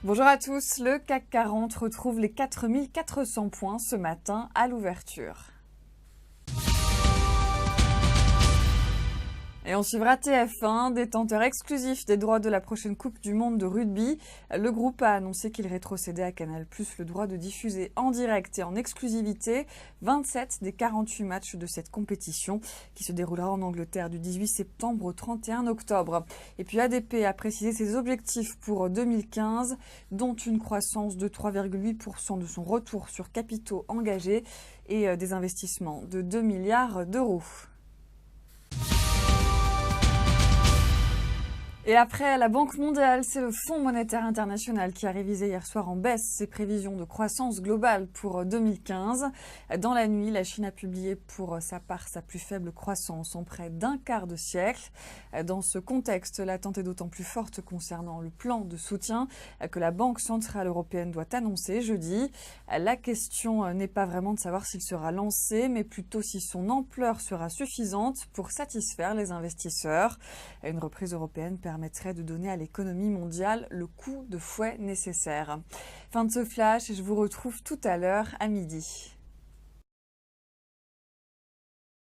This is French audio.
Bonjour à tous, le CAC 40 retrouve les 4400 points ce matin à l'ouverture. Et on suivra TF1, détenteur exclusif des droits de la prochaine Coupe du Monde de rugby. Le groupe a annoncé qu'il rétrocédait à Canal+ le droit de diffuser en direct et en exclusivité 27 des 48 matchs de cette compétition qui se déroulera en Angleterre du 18 septembre au 31 octobre. Et puis ADP a précisé ses objectifs pour 2015, dont une croissance de 3,8% de son retour sur capitaux engagés et des investissements de 2 milliards d'euros. Et après la Banque mondiale, c'est le Fonds monétaire international qui a révisé hier soir en baisse ses prévisions de croissance globale pour 2015. Dans la nuit, la Chine a publié pour sa part sa plus faible croissance en près d'un quart de siècle. Dans ce contexte, l'attente est d'autant plus forte concernant le plan de soutien que la Banque centrale européenne doit annoncer jeudi. La question n'est pas vraiment de savoir s'il sera lancé, mais plutôt si son ampleur sera suffisante pour satisfaire les investisseurs. Une reprise européenne permettrait de donner à l'économie mondiale le coup de fouet nécessaire. Fin de ce flash et je vous retrouve tout à l'heure à midi.